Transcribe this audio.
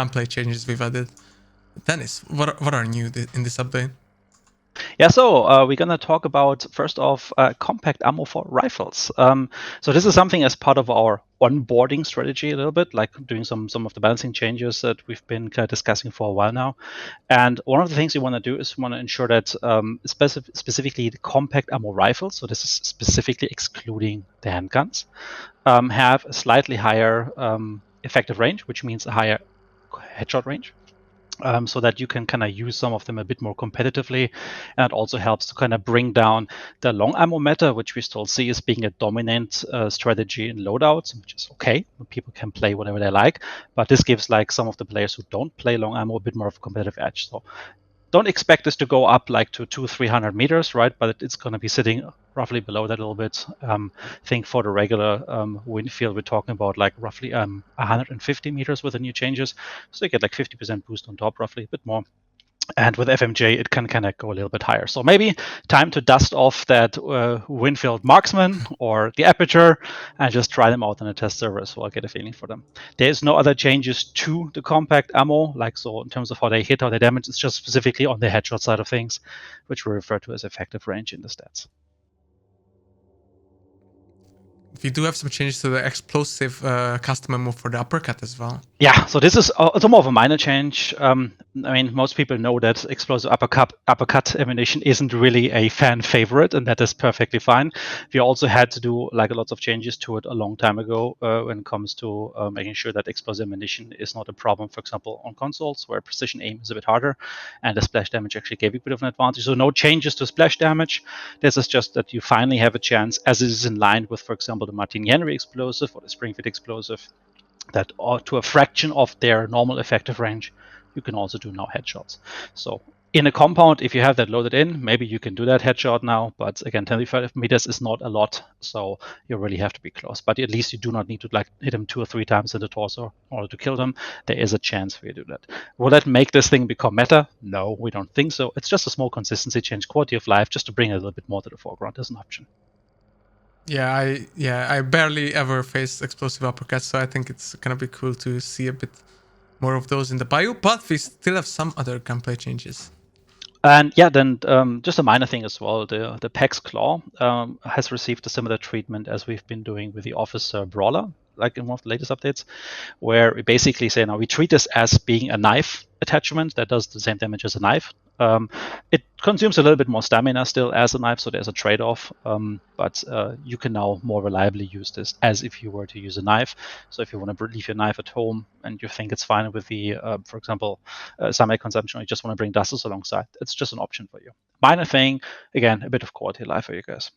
gunplay changes we've added. Dennis, what are new in this update? Yeah, so we're going to talk about, first off, compact ammo for rifles. So this is something as part of our onboarding strategy a little bit, like doing some of the balancing changes that we've been kind of discussing for a while now. And one of the things we want to do is we want to ensure that specifically the compact ammo rifles, so this is specifically excluding the handguns, have a slightly higher effective range, which means a higher headshot range. So that you can kind of use some of them a bit more competitively. And it also helps to kind of bring down the long ammo meta, which we still see as being a dominant strategy in loadouts, which is okay. People can play whatever they like, but this gives like some of the players who don't play long ammo a bit more of a competitive edge. So don't expect this to go up like to 200-300 meters, right? But it's going to be sitting roughly below that a little bit. I think for the regular wind field, we're talking about like roughly 150 meters with the new changes. So you get like 50% boost on top, roughly a bit more. And with FMJ, it can kind of go a little bit higher. So maybe time to dust off that Winfield Marksman or the Aperture and just try them out on a test server so I'll get a feeling for them. There's no other changes to the compact ammo, like so in terms of how they hit, how they damage. It's just specifically on the headshot side of things, which we refer to as effective range in the stats. We do have some changes to the explosive custom ammo for the uppercut as well. Yeah, so this is it's more of a minor change. I mean, most people know that explosive uppercut ammunition isn't really a fan favorite, and that is perfectly fine. We also had to do like lots of changes to it a long time ago when it comes to making sure that explosive ammunition is not a problem, for example, on consoles where precision aim is a bit harder, and the splash damage actually gave you a bit of an advantage. So no changes to splash damage. This is just that you finally have a chance, as it is in line with, for example, the Martin Henry explosive or the Springfield explosive, that to a fraction of their normal effective range, you can also do now headshots. So in a compound, if you have that loaded in, maybe you can do that headshot now. But again, 25 meters is not a lot, so you really have to be close. But at least you do not need to like hit them 2 or 3 times in the torso in order to kill them. There is a chance for you to do that. Will that make this thing become meta? No, we don't think so. It's just a small consistency change, quality of life, just to bring it a little bit more to the foreground as an option. Yeah, I barely ever face explosive uppercuts, so I think it's gonna be cool to see a bit more of those in the bio. But we still have some other gunplay changes. And yeah, then just a minor thing as well. The Pax Claw has received a similar treatment as we've been doing with the Officer Brawler, like in one of the latest updates, where we basically say now we treat this as being a knife attachment that does the same damage as a knife. It consumes a little bit more stamina still as a knife, so there's a trade-off. But you can now more reliably use this as if you were to use a knife. So if you want to leave your knife at home and you think it's fine with the, for example, stomach consumption, or you just want to bring dusters alongside, it's just an option for you. Minor thing, again, a bit of quality of life for you guys.